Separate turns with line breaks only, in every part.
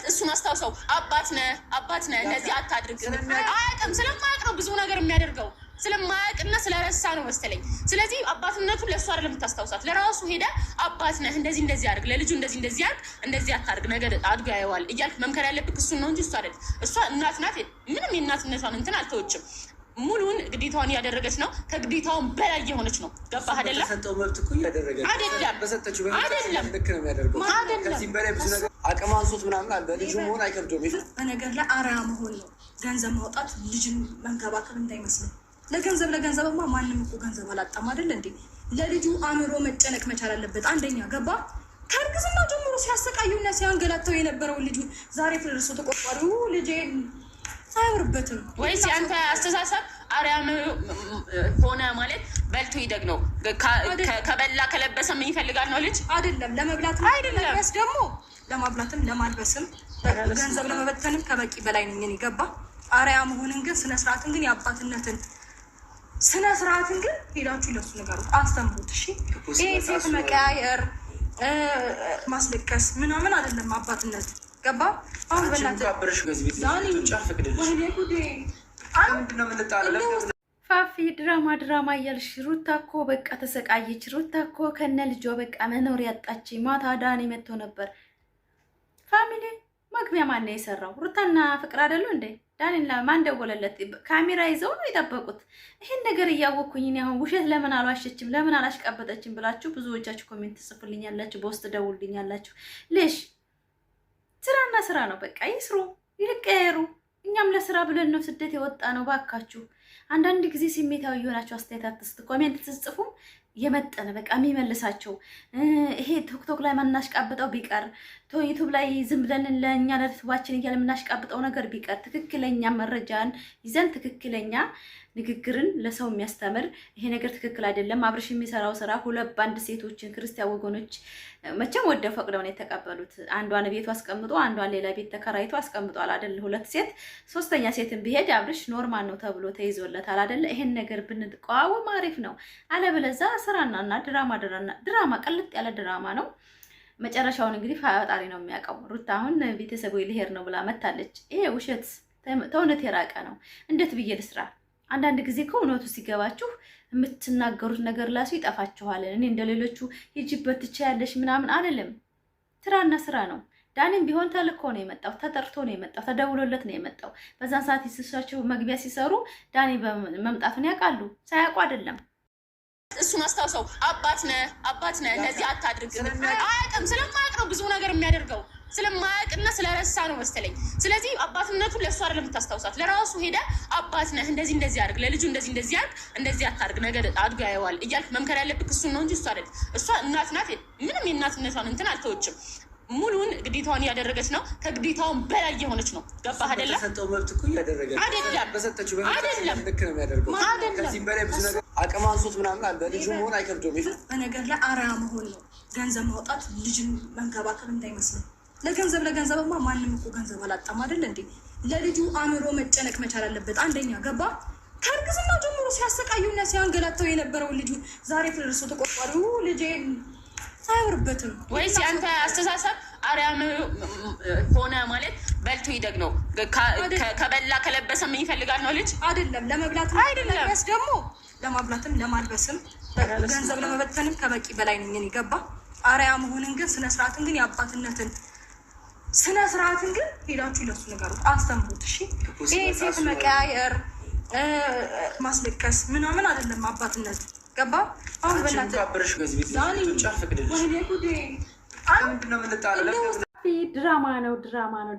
እሱን አስታውሰው። አባት ነህ እንደዚህ አታድርግ። አያውቅም፣ ስለማያውቅ ነው ብዙ ነገር የሚያደርገው፣ ስለማያውቅና ስለረሳ ነው መሰለኝ። ስለዚህ አባትነቱን ለእሱ አይደለም የምታስታውሳት፣ ለራሱ ሄደ አባት ነህ እንደዚህ አድርግ፣ ለልጁ እንደዚህ አድርግ፣ እንደዚህ አታድርግ፣ ነገር አድጎ ያየዋል እያልክ መምከር ያለብህ እሱን ነው እንጂ እሱ አይደለም። እሷ እናት ናት፣ ምንም የእናትነቷን እንትን አልተወችም። ሙሉውን ግዴታዋን እያደረገች ነው። ከግዴታውን በላይ የሆነች ነው። ገባህ አይደለም?
በሰጠው መብት እኮ እያደረገ
አይደለም።
በሰጠችው አይደለም። ልክ ነው የሚያደርገው። ከዚህ በላይ ብዙ ነገር አቅም አንሶት ምናምን አለ። ልጁ መሆን አይከብደውም።
በነገር ላይ አርአያ መሆን ነው። ገንዘብ ማውጣት ልጅን መንከባከብ እንዳይመስለው። ለገንዘብማ ማንም እኮ ገንዘብ አላጣም አይደል እንዴ? ለልጁ አእምሮ መጨነቅ መቻል አለበት። አንደኛ ገባ ከእርግዝና ጀምሮ ሲያሰቃዩና ሲያንገላተው የነበረውን ልጁ ዛሬ ፍርሶ ተቆርቋሪው ልጄ አይወርበትም
ወይስ ያንተ አስተሳሰብ አርያም ሆነ ማለት በልቶ ይደግ ነው? ከበላ ከለበሰ ምን ይፈልጋል ነው ልጅ?
አይደለም ለመብላት አይደለም፣ ደግሞ ለማብላትም ለማልበስም ገንዘብ ለመበተንም ከበቂ በላይ ነኝ እኔ። ገባ አርአያ መሆንን ግን ስነስርዓትን ግን የአባትነትን ስነስርዓትን ግን ሄዳችሁ ለሱ ነገሩት፣ አስተምሩት። እሺ ይሄ ሴት መቀያየር ማስለቀስ ምናምን አይደለም አባትነት። ገባ አሁን
ፋፊ ድራማ እያልሽ ሩታ እኮ በቃ ተሰቃየች። ሩታ እኮ ከነ ልጇ በቃ መኖር ያጣች። ማታ ዳኒ መጥቶ ነበር። ፋሚሊ መግቢያ ማን ነው የሰራው? ሩታና ፍቅር አይደሉ እንዴ? ዳኒና ማን ደወለለት? ካሜራ ይዘው ነው የጠበቁት። ይሄን ነገር እያወቅኩኝ እኔ አሁን ውሸት ለምን አልዋሸችም ለምን አላሽቃበጠችም ብላችሁ ብዙዎቻችሁ ኮሜንት ጽፉልኛላችሁ፣ በውስጥ ደውልልኛላችሁ። ልሽ ስራና ስራ ነው። በቃ ይስሩ፣ ይልቀየሩ። እኛም ለስራ ብለን ነው ስደት የወጣ ነው። ባካችሁ አንዳንድ ጊዜ ስሜታዊ የሆናችሁ አስተያየት አትስጡ። ኮሜንት ትጽፉም የመጠነ በቃ የሚመልሳቸው ይሄ ቲክቶክ ላይ ማናሽቃብጠው ቢቀር ዩቱብ ላይ ዝም ብለን ለእኛ ለዩቱባችን እያለ የምናሽቃብጠው ነገር ቢቀር ትክክለኛ መረጃን ይዘን ትክክለኛ ንግግርን ለሰው የሚያስተምር ይሄ ነገር ትክክል አይደለም። አብርሽ የሚሰራው ስራ ሁለት ባንድ ሴቶችን ክርስቲያን ወገኖች መቼም ወደ ፈቅደው ነው የተቀበሉት። አንዷን ቤቱ አስቀምጦ አንዷን ሌላ ቤት ተከራይቶ አስቀምጧል አይደል? ሁለት ሴት ሶስተኛ ሴትን ቢሄድ አብርሽ ኖርማል ነው ተብሎ ተይዞለታል አይደል? ይሄን ነገር ብንቋወም አሪፍ ነው። አለበለዚያ ስራና ድራማ ቅልጥ ያለ ድራማ ነው። መጨረሻውን እንግዲህ ፈጣሪ ነው የሚያውቀው። ሩታ አሁን ቤተሰቡ ልሄድ ነው ብላ መታለች። ይሄ ውሸት ተውነት የራቀ ነው። እንዴት ብዬ ልስራ? አንዳንድ ጊዜ ከእውነቱ ሲገባችሁ የምትናገሩት ነገር ላሱ ይጠፋችኋል። እኔ እንደሌሎቹ ሂጂበት ትችያለሽ ምናምን አይደለም። ስራና ስራ ነው። ዳኒም ቢሆን ተልኮ ነው የመጣው፣ ተጠርቶ ነው የመጣው፣ ተደውሎለት ነው የመጣው። በዛን ሰዓት ይስሳቸው መግቢያ ሲሰሩ ዳኒ መምጣቱን ያውቃሉ፣ ሳያውቁ አይደለም።
እሱን አስታውሰው። አባት ነህ እንደዚህ አታድርግ። አያውቅም፣ ስለማያውቅ ነው ብዙ ነገር የሚያደርገው፣ ስለማያውቅና ስለረሳ ነው መሰለኝ። ስለዚህ አባትነቱን ለእሱ አይደለም የምታስታውሳት፣ ለራሱ ሄደ አባት ነህ እንደዚህ አድርግ፣ ለልጁ እንደዚህ አድርግ፣ እንደዚህ አታድርግ፣ ነገር አድጎ ያየዋል እያልክ መምከር ያለብህ እሱን ነው እንጂ እሱ አይደለም። እሷ እናት ናት፣ ምንም የእናትነቷን እንትን አልተወችም። ሙሉውን ግዴታዋን እያደረገች ነው። ከግዴታውን በላይ የሆነች ነው። ገባህ አይደለም?
በሰጠው መብት እኮ እያደረገ
አይደለም።
በሰጠችው አይደለም። ልክ ነው የሚያደርገው። ከዚህ በላይ ብዙ ነገር አቅም አንሶት ምናምን አለ። ልጁ መሆን አይከብደውም።
በነገር ላይ አርአያ መሆን ነው። ገንዘብ ማውጣት ልጅን መንከባከብ እንዳይመስለው። ለገንዘብማ ማንም እኮ ገንዘብ አላጣም አይደል እንዴ? ለልጁ አእምሮ መጨነቅ መቻል አለበት። አንደኛ ገባ ከእርግዝና ጀምሮ ሲያሰቃዩና ሲያንገላተው የነበረውን ልጁ ዛሬ ፍርሶ ተቆርቋሪው ልጄ አይወርበትም።
ወይስ ያንተ አስተሳሰብ አርያም ሆነ ማለት በልቶ ይደግ ነው? ከበላ ከለበሰ ምን ይፈልጋል ነው ልጅ?
አይደለም ለመብላት አይደለም፣ ደግሞ ለማብላትም ለማልበስም ገንዘብ ለመበተንም ከበቂ በላይ ነኝ እኔ። ገባ አርአያ መሆንን ግን ስነስርዓትን ግን የአባትነትን ስነስርዓትን ግን ሄዳችሁ ለሱ ነገሩት፣ አስተምሩት። እሺ ይሄ ሴት መቀያየር ማስለቀስ ምናምን አይደለም አባትነት። ገባ አሁን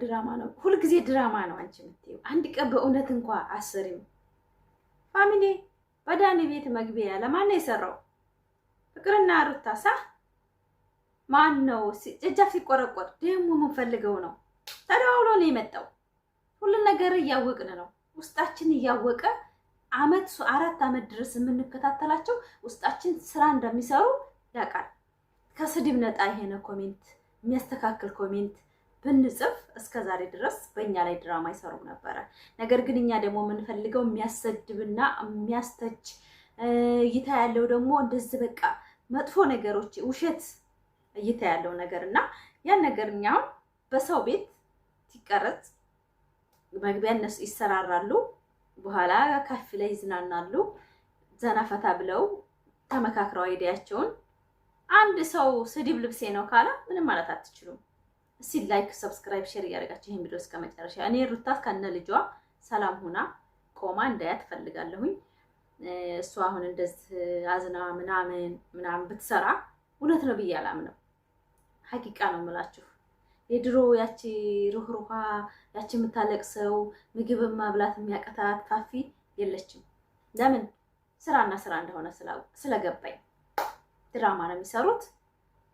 ድራማ ነው። ሁልጊዜ ድራማ ነው። አንቺ የምትይው አንድ ቀን በእውነት እንኳ አስሪም ፋሚሊ በዳኒ ቤት መግቢያ ለማን ነው የሰራው? ፍቅርና ሩታ ሳ ማን ነው እጃፍ ሲቆረቆር ደግሞ የምንፈልገው ነው። ተደዋውሎ ነው የመጣው። ሁሉን ነገር እያወቅን ነው። ውስጣችን እያወቀ አመት 4 አመት ድረስ የምንከታተላቸው ውስጣችን ስራ እንደሚሰሩ ያውቃል። ከስድብ ነጣ ይሄን ኮሜንት የሚያስተካክል ኮሜንት ብንጽፍ እስከዛሬ ድረስ በእኛ ላይ ድራማ ይሰሩ ነበረ። ነገር ግን እኛ ደግሞ የምንፈልገው የሚያሰድብና የሚያስተች እይታ ያለው ደግሞ እንደዚህ በቃ መጥፎ ነገሮች ውሸት እይታ ያለው ነገርና ያን ነገር እኛው በሰው ቤት ሲቀረጽ መግቢያ እነሱ ይሰራራሉ፣ በኋላ ካፌ ላይ ይዝናናሉ። ዘና ፈታ ብለው ተመካክረው አይዲያቸውን አንድ ሰው ስድብ ልብሴ ነው ካለ ምንም ማለት አትችሉም። እስቲ ላይክ፣ ሰብስክራይብ፣ ሼር እያደረጋችሁ ይሄን ቪዲዮ እስከ መጨረሻ እኔ ሩታ ከነ ልጇ ሰላም ሆና ቆማ እንዳያት ፈልጋለሁኝ። እሷ አሁን እንደዚህ አዝና ምናምን ብትሰራ እውነት ነው ብዬ አላምነው። ሐቂቃ ነው የምላችሁ። የድሮ ያቺ ሩህሩሃ ያቺ የምታለቅሰው ምግብ ማብላት የሚያቀታት ፋፊ የለችም። ለምን? ስራና ስራ እንደሆነ ስለገባኝ። ድራማ ነው የሚሰሩት፣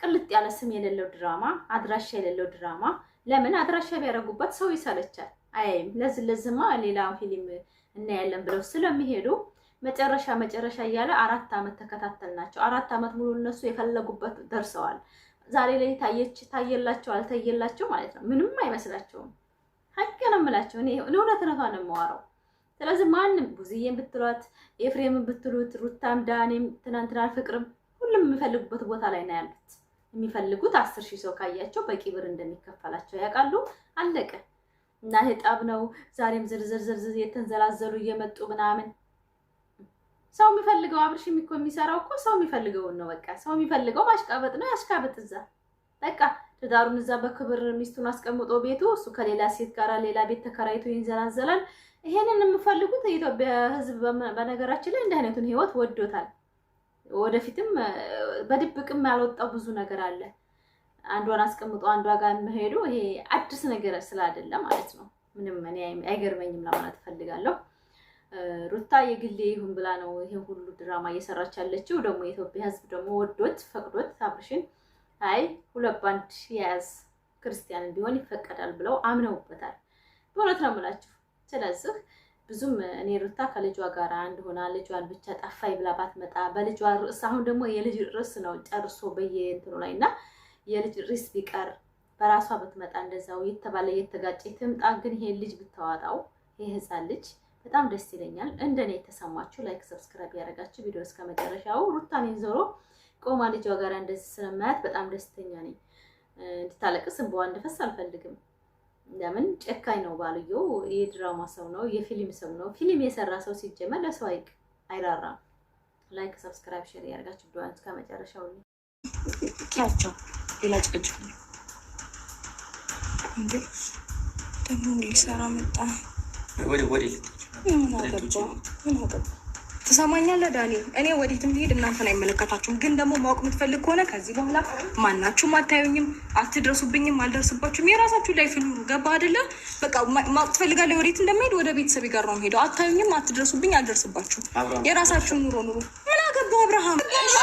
ቅልጥ ያለ ስም የሌለው ድራማ፣ አድራሻ የሌለው ድራማ። ለምን? አድራሻ ቢያደርጉበት ሰው ይሰለቻል። አይም ለዝማ ሌላ ፊልም እናያለን ብለው ስለሚሄዱ መጨረሻ እያለ 4 ዓመት ተከታተልናቸው። 4 ዓመት ሙሉ እነሱ የፈለጉበት ደርሰዋል። ዛሬ ላይ ታየላቸው አልታየላቸው ማለት ነው ምንም አይመስላቸውም። ሐቅ ነው የምላቸው። እኔ እውነት ነው የማወራው። ስለዚህ ማንም ቡዝዬን ብትሏት ኤፍሬምን ብትሉት ሩታም ዳኔም ትናንትና ፍቅርም ሁሉም የሚፈልጉበት ቦታ ላይ ነው ያሉት። የሚፈልጉት 10,000 ሰው ካያቸው በቂ ብር እንደሚከፈላቸው ያውቃሉ። አለቀ። እና ህጣብ ነው ዛሬም ዝርዝር የተንዘላዘሉ እየመጡ ምናምን ሰው የሚፈልገው አብርሽ የሚሰራው እኮ ሰው የሚፈልገውን ነው። በቃ ሰው የሚፈልገው ማሽቃበጥ ነው። ያሽቃበጥ እዛ በቃ ትዳሩን እዛ በክብር ሚስቱን አስቀምጦ ቤቱ እሱ ከሌላ ሴት ጋር ሌላ ቤት ተከራይቶ ይንዘላዘላል። ይሄንን የምፈልጉት የኢትዮጵያ ሕዝብ በነገራችን ላይ እንደ አይነቱን ህይወት ወዶታል። ወደፊትም በድብቅም ያልወጣው ብዙ ነገር አለ። አንዷን አስቀምጦ አንዷ ጋር መሄዱ ይሄ አዲስ ነገር ስላይደለ ማለት ነው። ምንም እኔ አይገርመኝም ለማለት ፈልጋለሁ። ሩታ የግሌ ይሁን ብላ ነው ይሄን ሁሉ ድራማ እየሰራች ያለችው። ደግሞ የኢትዮጵያ ሕዝብ ደግሞ ወዶት ፈቅዶት አብርሽን አይ ሁለት ባንድ ያዝ ክርስቲያን ቢሆን ይፈቀዳል ብለው አምነውበታል። በእውነት ነው የምላችሁ። ስለዚህ ብዙም እኔ ሩታ ከልጇ ጋር አንድ ሆና ልጇን ብቻ ጠፋይ ብላ ባትመጣ በልጇ ርዕስ አሁን ደግሞ የልጅ ርዕስ ነው ጨርሶ በየእንትኑ ላይና የልጅ ርዕስ ቢቀር በራሷ ብትመጣ እንደዛው የተባለ የተጋጨ ትምጣ። ግን ይሄ ልጅ ብታዋጣው ይሄ ህፃን ልጅ በጣም ደስ ይለኛል። እንደኔ የተሰማችሁ ላይክ ሰብስክራይብ ያደረጋችሁ ቪዲዮ እስከ መጨረሻው ሩታን ይዞሮ ቆማ ልጇ ጋር እንደዚህ ስለማያት በጣም ደስተኛ ነኝ። እንድታለቅስ እንባዋ እንድፈስ አልፈልግም። ለምን? ጨካኝ ነው ባልየው። የድራማ ሰው ነው፣ የፊልም ሰው ነው። ፊልም የሰራ ሰው ሲጀመር ለሰው አይራራም። ላይክ ሰብስክራይብ ሼር ያደርጋችሁ ቪዲዮ እስከ መጨረሻው
ኪያቸው ሌላ ጭቅጭ እንዴ ደግሞ ሊሰራ መጣ።
ወደ
ምን አገባ? ትሰማኛለህ ዳኒ? እኔ ወዴትም ልሄድ እናንተን አይመለከታችሁም። ግን ደግሞ ማወቅ የምትፈልግ ከሆነ ከዚህ በኋላ ማናችሁም አታዩኝም፣ አትድረሱብኝም፣ አልደርስባችሁም። የራሳችሁ ላይ ፍሉ ገባ አይደለ? በቃ ማወቅ ትፈልጋለህ ወዴት እንደምሄድ? ወደ ቤተሰቤ ጋር ነው የምሄደው። አታዩኝም፣ አትድረሱብኝ፣ አልደርስባችሁም። የራሳችሁ ኑሮ ኑሮ። ምን አገባ?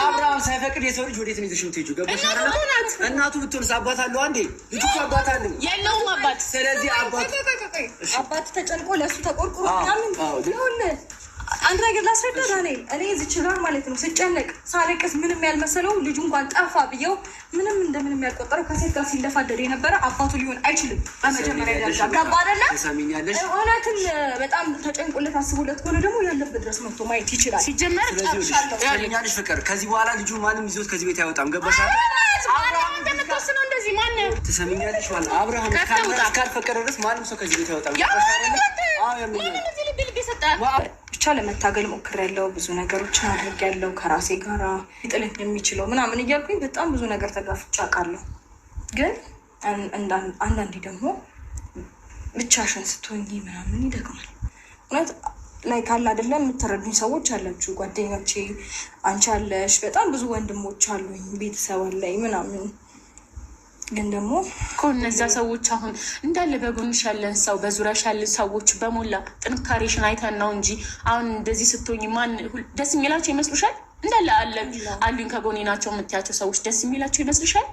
አብርሃም
ሳይፈቅድ የሰው ልጅ ወዴት ነው ይዘሽ የምትሄጂው? ገባሽ? እናቱ ብትሆንስ አባት አለው አንዴ? ልጅ እኮ አባት አለው
የለውም አባት።
ስለዚህ
አባት ተጨንቆ ለእሱ ተቆርቁሮ ምናምን አንድ ነገር ላስረዳ ዳንኤል። እኔ እዚች ጋር ማለት ነው ስጨነቅ ሳለቅስ ምንም ያልመሰለው ልጁ እንኳን ጠፋ ብየው ምንም እንደምንም ያልቆጠረው ከሴት ጋር ሲለፋደድ የነበረ አባቱ ሊሆን አይችልም። በመጀመሪያ ደረጃ ገባ አይደለ? እውነትን በጣም ተጨንቆለት አስቦለት ከሆነ ደግሞ ያለበት ድረስ መጥቶ ማየት ይችላል። ሲጀመር
ጫልኛለሽ ፍቅር ከዚህ በኋላ ልጁ ማንም ይዞት ከዚህ ቤት አይወጣም። ገባሽ?
እንደምትወስነው እንደዚህ ማነው?
ትሰሚኛለሽ? ማለት አብርሃም ካልፈቀደ ድረስ ማንም ሰው ከዚህ ቤት አይወጣም።
ብቻ ለመታገል ሞክሬያለሁ። ብዙ ነገሮችን አድርጌያለሁ። ከራሴ ጋራ ሊጥለኝ የሚችለው ምናምን እያልኩኝ በጣም ብዙ ነገር ተጋፍጬ አውቃለሁ። ግን አንዳንዴ ደግሞ ብቻሽን ስትሆኚ ምናምን ይደግማል። እውነት ላይ ካለ አይደለም የምትረዱኝ ሰዎች አላችሁ፣ ጓደኞቼ፣ አንቺ አለሽ፣ በጣም ብዙ ወንድሞች አሉኝ፣ ቤተሰብ አለኝ ምናምን። ግን ደግሞ
እነዛ ሰዎች አሁን እንዳለ በጎንሽ ያለን ሰው በዙሪያሽ ያለ ሰዎች በሞላ ጥንካሬሽን አይተን ነው እንጂ አሁን እንደዚህ ስትሆኝ ማን ደስ የሚላቸው ይመስሉሻል? እንዳለ አሉኝ ከጎኔ ናቸው የምትያቸው ሰዎች ደስ የሚላቸው ይመስልሻል?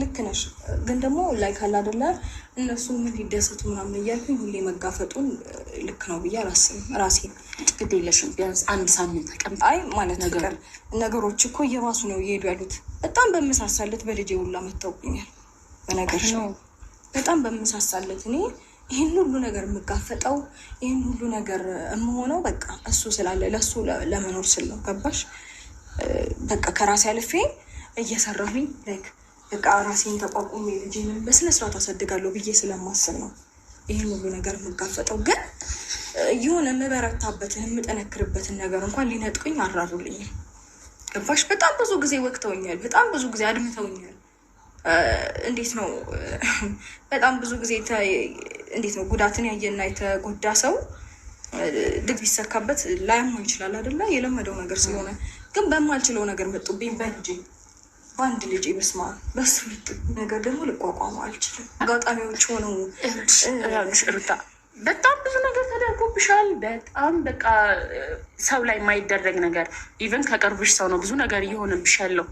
ልክ ነሽ። ግን ደግሞ ላይ ካለ አይደለ እነሱ ምን ሊደሰቱ ምናምን እያልኩኝ ሁሌ መጋፈጡን ልክ ነው ብዬ አላስብም። ራሴ
ግድ የለሽም ቢያንስ አንድ ሳምንት ተቀምጥ።
አይ ማለት ነገር ነገሮች እኮ እየባሱ ነው እየሄዱ ያሉት። በጣም በምሳሳለት በልጄ ሁላ መታወቁኛል። በነገር ነው በጣም በምሳሳለት እኔ ይህን ሁሉ ነገር የምጋፈጠው ይህን ሁሉ ነገር የምሆነው በቃ እሱ ስላለ ለእሱ ለመኖር ስል ነው። ገባሽ? በቃ ከራሴ አልፌ እየሰራሁኝ ላይክ በቃ ራሴን ተቋቁሜ ልጄንም በስነስርዓት አሳድጋለሁ ብዬ ስለማስብ ነው። ይህን ሁሉ ነገር የምጋፈጠው። ግን የሆነ የምበረታበትን የምጠነክርበትን ነገር እንኳን ሊነጥቁኝ አራሩልኝም። ገባሽ? በጣም ብዙ ጊዜ ወቅተውኛል፣ በጣም ብዙ ጊዜ አድምተውኛል። እንዴት ነው በጣም ብዙ ጊዜ እንዴት ነው ጉዳትን ያየና የተጎዳ ሰው ድግ ቢሰካበት ላያማ ይችላል አይደለ? የለመደው ነገር ስለሆነ። ግን በማልችለው ነገር መጡብኝ በአንድ ልጅ በስማ በሱ ነገር ደግሞ ልቋቋመው አልችልም። አጋጣሚዎች ሆነው
ሩታ በጣም ብዙ ነገር ተደርጎብሻል። በጣም በቃ ሰው ላይ የማይደረግ ነገር ኢቨን ከቅርብሽ ሰው ነው ብዙ ነገር እየሆነብሽ ያለው።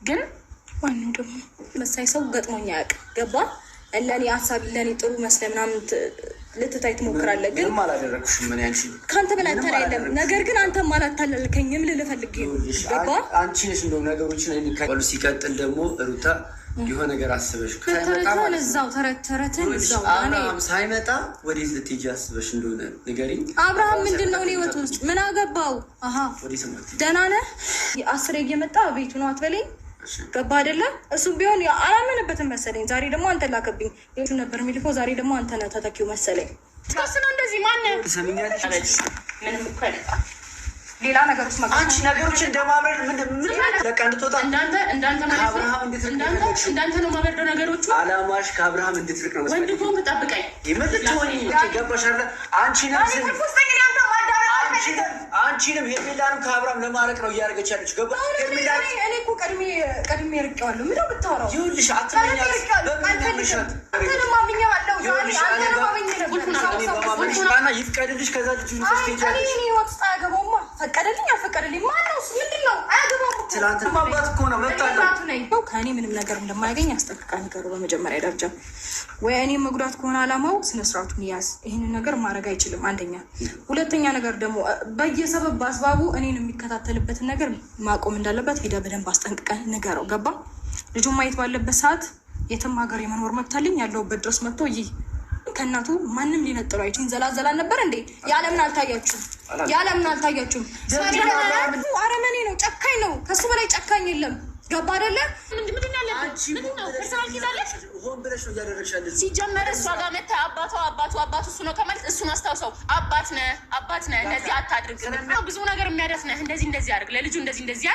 ግን
ዋናው ደግሞ መሳይ ሰው ገጥሞኝ አያውቅም። ገባ? ለእኔ ሀሳቢ ለእኔ ጥሩ መስለ ምናምን ልትታይ ትሞክራለህ። ግን
አላደረግሽም። ምን ያንቺ
ከአንተ በላይ ተራ የለም። ነገር ግን አንተም አላታለልከኝም ልልህ ፈልጌ ነው። ገባ?
አንቺ ነሽ እንደውም ነገሮችን እንዲካሉ። ሲቀጥል ደግሞ ሩታ የሆነ ነገር አስበሽ
ተረትን እዛው ተረትን እዛው
አብርሃም ሳይመጣ ወዴት ልትሄጂ አስበሽ እንደሆነ ንገሪኝ።
አብርሃም ምንድን ነው እኔ ህይወት ውስጥ ምን አገባው? ደህና ነህ? 10 እየመጣ ቤቱ ነው አትበለኝ። ገባ አይደለ? እሱም ቢሆን አላመንበትም መሰለኝ። ዛሬ ደግሞ አንተ ላከብኝ ቤቱ ነበር የሚልከው። ዛሬ ደግሞ አንተ ነህ ተተኪው መሰለኝ።
ተወስኖ እንደዚህ ማነው
ሰሚኛለሽ?
ምንም እኮ
ሌላ ነገር ውስጥ
አንቺ ነገሮች እንደማብረድ ምን በቃ እንድትወጣ
እንዳንተ ነው ማበርደው ነገሮቹ።
አላማሽ ከአብርሃም እንድትርቅ ነው።
ወንድ ኮንክ ጠብቀኝ
የምትሆኝ ገባሽ አይደለ? አንቺንም ሄርሜላንም ከአብርሃም ለማረቅ ነው እያደረገች ያለች። ገባ?
እኔ እኮ ቀድሜ ርቄዋለሁ። ምንድን ነው የምታወራው?
ይኸውልሽ ይፍቀድልሽ። ከዛ ልጅ
ህይወት ውስጥ አያገባውማ። ፈቀደልኝ አልፈቀደልኝ ማነው? ምንድን ነው አያገባው።
ትላንትና አባት እኮ ነው መጣለው።
ከእኔ ምንም ነገር እንደማያገኝ አስጠንቅቃ ነገሩ። በመጀመሪያ ደረጃ ወይ እኔ መጉዳት ከሆነ አላማው ስነስርዓቱን ያዝ። ይህንን ነገር ማድረግ አይችልም። አንደኛ። ሁለተኛ ነገር ደግሞ በየሰበብ በአስባቡ እኔን የሚከታተልበትን ነገር ማቆም እንዳለበት ሄደ በደንብ አስጠንቅቀ ንገረው። ገባ? ልጁን ማየት ባለበት ሰዓት የትም ሀገር የመኖር መብት አለኝ። ያለሁበት ድረስ መጥቶ ይህ ከእናቱ ማንም ሊነጥሉ አይችል። ዘላዘላ ነበር እንዴ? ያለምን አልታያችሁም? አረመኔ ነው፣ ጨካኝ ነው። ከሱ በላይ ጨካኝ የለም። ገባ አይደለ?
ሲጀመር እሷ ጋር መታ አባቱ እሱ ነው ከማለት እሱን አስታውሰው። አባት ነህ እንደዚህ አታድርግ፣ ብዙ ነገር የሚያደርስ ነህ፣ እንደዚህ አድርግ፣ ለልጁ እንደዚህ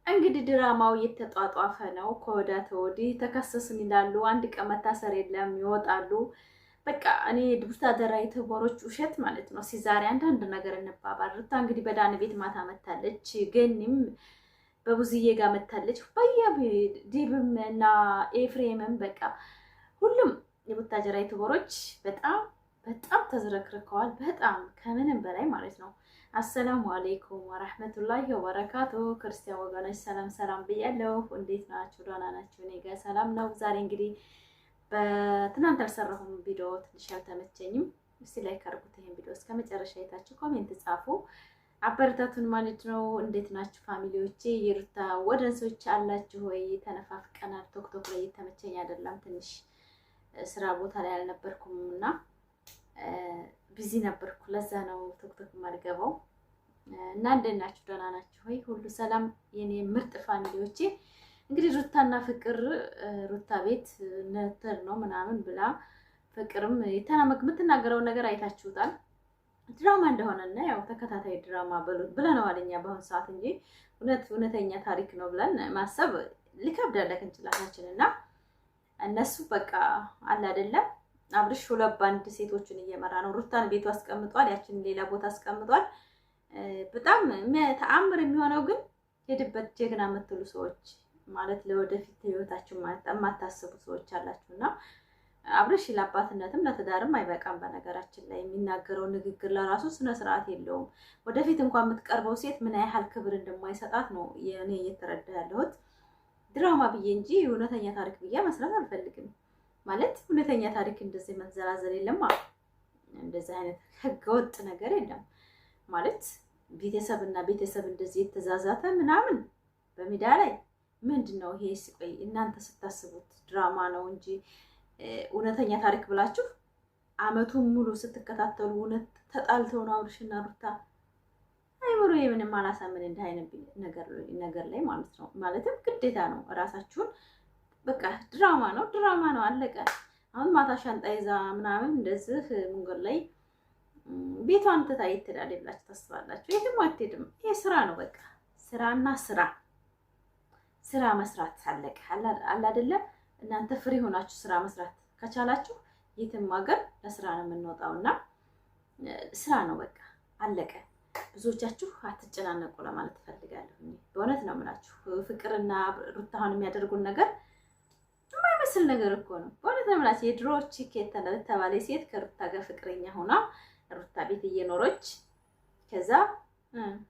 እንግዲህ ድራማው እየተጧጧፈ ነው። ከወዳ ተወዲህ ተከሰስን ይላሉ። አንድ ቀን መታሰር የለም ይወጣሉ። በቃ እኔ ቡታጀራ ዩቲዩበሮች ውሸት ማለት ነው። ዛሬ አንዳንድ ነገር እንባባል። ሩታ እንግዲህ በዳኒ ቤት ማታ መታለች፣ ገኒም በቡዝዬ ጋር መታለች። ዲብም እና ኤፍሬምም በቃ ሁሉም የቡታጀራ ዩቲዩበሮች በጣም ተዝረክርከዋል። በጣም ከምንም በላይ ማለት ነው። አሰላሙ አለይኩም ወራህመቱላሂ ወበረካቱ። ክርስቲያን ወገኖች ሰላም ብያለሁ። እንዴት ናችሁ? ደህና ናችሁ? እኔ ጋር ሰላም ነው። ዛሬ እንግዲህ በትናንት አልሰራሁም ቪዲዮ ትንሽ አልተመቸኝም። እስቲ ላይክ አድርጉት። ይሄን ቪዲዮ እስከ መጨረሻ አይታችሁ ኮሜንት ጻፉ፣ አበረታቱን ማለት ነው። እንዴት ናችሁ ፋሚሊዎቼ? የሩታ ወደንሶች አላችሁ ወይ? ተነፋፍቀናል። ቶክቶክ ላይ የተመቸኝ አይደለም። ትንሽ ስራ ቦታ ላይ አልነበርኩም እና ቢዚ ነበርኩ። ለዛ ነው ቶክቶክ ማልገባው እና እንዴት ናችሁ? ደህና ናችሁ ወይ? ሁሉ ሰላም የኔ ምርጥ ፋሚሊዎቼ። እንግዲህ ሩታና ፍቅር ሩታ ቤት ነተር ነው ምናምን ብላ ፍቅርም የምትናገረውን ነገር አይታችሁታል። ድራማ እንደሆነና ያው ተከታታይ ድራማ ብለነዋል እኛ በአሁኑ ሰዓት እንጂ እውነተኛ ታሪክ ነው ብለን ማሰብ ሊከብዳል እንችላለን። እና እነሱ በቃ አለ አይደለም አብርሽ ሁለት ባንድ ሴቶችን እየመራ ነው። ሩታን ቤቱ አስቀምጧል፣ ያችን ሌላ ቦታ አስቀምጧል። በጣም ተአምር የሚሆነው ግን ሄድበት ጀግና የምትሉ ሰዎች ማለት ለወደፊት ህይወታችሁ ማለት የማታስቡ ሰዎች አላችሁና አብርሽ ለአባትነትም ለትዳርም አይበቃም። በነገራችን ላይ የሚናገረው ንግግር ለራሱ ስነ ስርዓት የለውም። ወደፊት እንኳን የምትቀርበው ሴት ምን ያህል ክብር እንደማይሰጣት ነው እኔ እየተረዳ ያለሁት። ድራማ ብዬ እንጂ እውነተኛ ታሪክ ብዬ መስራት አልፈልግም። ማለት እውነተኛ ታሪክ እንደዚህ መዘላዘል የለም። እንደዚህ አይነት ህገወጥ ነገር የለም። ማለት ቤተሰብና ቤተሰብ እንደዚህ የተዛዛተ ምናምን በሚዲያ ላይ ምንድነው ይሄ? ሲቆይ እናንተ ስታስቡት ድራማ ነው እንጂ እውነተኛ ታሪክ ብላችሁ አመቱን ሙሉ ስትከታተሉ እውነት ተጣልተው ነው አብርሽና ሩታ። አይምሮ የምንም አላሳምን እንደ አይነት ነገር ላይ ማለት ነው። ማለትም ግዴታ ነው ራሳችሁን በቃ ድራማ ነው አለቀ። አሁን ማታ ሻንጣ ይዛ ምናምን እንደዚህ መንገድ ላይ ቤቷን ትታ ትሄዳለች ብላችሁ ታስባላችሁ? የትም አትሄድም። ይሄ ስራ ነው በቃ ስራና ስራ መስራት አለቀ። አለ አይደለ? እናንተ ፍሪ ሆናችሁ ስራ መስራት ከቻላችሁ የትም ሀገር ለስራ ነው የምንወጣውና ስራ ነው በቃ አለቀ። ብዙዎቻችሁ አትጨናነቁ ለማለት ፈልጋለሁ። በእውነት ነው የምላችሁ። ፍቅርና ሩታውን የሚያደርጉን ነገር የማይመስል ነገር እኮ ነው። በእውነት ነው የምላችሁ። የድሮ ቺክ የተባለ ሴት ከሩታ ጋር ፍቅረኛ ሆና ሩታ ቤት እየኖረች ከዛ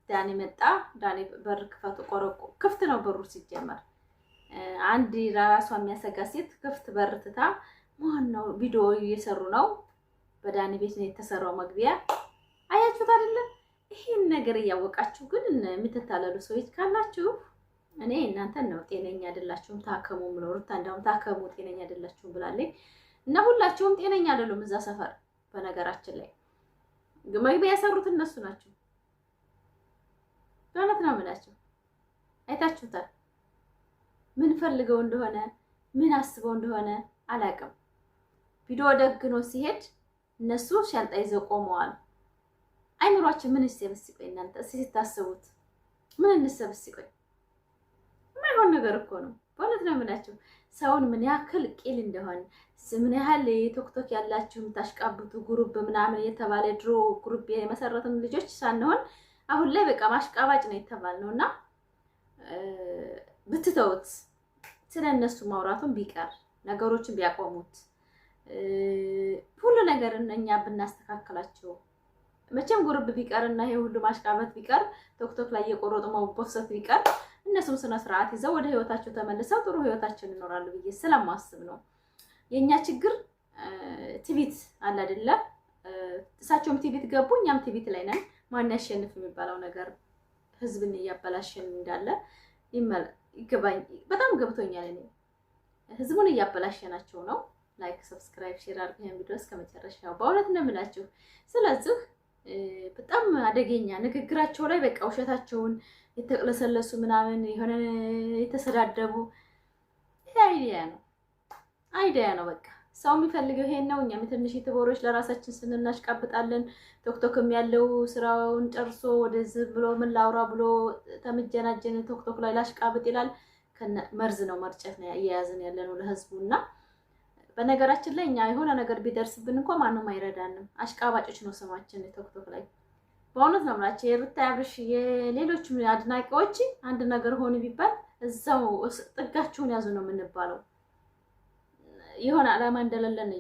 ዳኒ መጣ። ዳኒ በር ክፈቱ ቆረቆ ክፍት ነው በሩ ሲጀመር። አንድ ራሷ የሚያሰጋ ሴት ክፍት በር ትታ ማን ነው ቪዲዮ እየሰሩ ነው። በዳኒ ቤት ነው የተሰራው መግቢያ። አያችሁት አይደለ? ይሄን ነገር እያወቃችሁ ግን የምትታለሉ ሰዎች ካላችሁ እኔ እናንተን ነው ጤነኛ አይደላችሁም ታከሙ ብለው ሩታ እንዳውም ታከሙ ጤነኛ አይደላችሁም ብላለች። እና ሁላችሁም ጤነኛ አይደሉም እዛ ሰፈር። በነገራችን ላይ መግቢያ ያሰሩት እነሱ ናቸው። በእውነት ነው የምላቸው። አይታችሁታል። ምን ፈልገው እንደሆነ ምን አስበው እንደሆነ አላውቅም። ቪዲዮ ደግኖ ሲሄድ እነሱ ሻንጣ ይዘው ቆመዋል። አይምሯችሁ ምን ይሰበስቆይ? እናንተ እስኪ ስታስቡት ምን እንሰበስቆይ? የማይሆን ነገር እኮ ነው። በእውነት ነው የምላችሁ። ሰውን ምን ያክል ቂል እንደሆነ ምን ያህል ቲክቶክ ያላችሁ ታሽቃብጡ ግሩፕ ምናምን የተባለ ድሮ ግሩፕ የመሰረትን ልጆች ሳንሆን አሁን ላይ በቃ ማሽቃባጭ ነው የተባልነውና ብትተውት ስለነሱ ማውራቱን ቢቀር ነገሮችን ቢያቆሙት ሁሉ ነገር እኛ ብናስተካክላቸው መቼም ግሩፕ ቢቀርና ይሄ ሁሉ ማሽቃበት ቢቀር ቲክቶክ ላይ የቆረጡ መቦሰት ቢቀር እነሱም ስነ ስርዓት ይዘው ወደ ህይወታቸው ተመልሰው ጥሩ ህይወታቸውን ይኖራሉ ብዬ ስለማስብ ነው። የኛ ችግር ቲቪት አለ አይደለ? እሳቸውም ቲቪት ገቡ፣ እኛም ቲቪት ላይ ነን። ማን ያሸንፍ የሚባለው ነገር ህዝብን እያበላሸን እንዳለ ይገባኝ። በጣም ገብቶኛል። እኔ ህዝቡን እያበላሸናቸው ነው። ላይክ፣ ሰብስክራይብ፣ ሼር አድርጉ ይሄን ቪዲዮ እስከመጨረሻው። በእውነት ነው የምላችሁ። ስለዚህ በጣም አደገኛ ንግግራቸው ላይ በቃ ውሸታቸውን የተቀለሰለሱ ምናምን የሆነ የተሰዳደቡ አይዲያ ነው በቃ ሰው የሚፈልገው ይሄን ነው። እኛም ትንሽ የተቦሮች ለራሳችን ስንናሽቃብጣለን። ቲክቶክም ያለው ስራውን ጨርሶ ወደዚህ ብሎ ምን ላውራ ብሎ ተመጀናጀን ቲክቶክ ላይ ላሽቃብጥ ይላል። መርዝ ነው መርጨት ነው እየያዝን ያለነው ለህዝቡና በነገራችን ላይ እኛ የሆነ ነገር ቢደርስብን እንኳን ማንም አይረዳንም። አሽቃባጮች ነው ስማችን ቲክቶክ ላይ። በእውነት ነው የምላቸው። የሩታ አብርሽ የሌሎች አድናቂዎች አንድ ነገር ሆነ ቢባል እዛው ጥጋችሁን ያዙ ነው የምንባለው። የሆነ ዓላማ እንደሌለን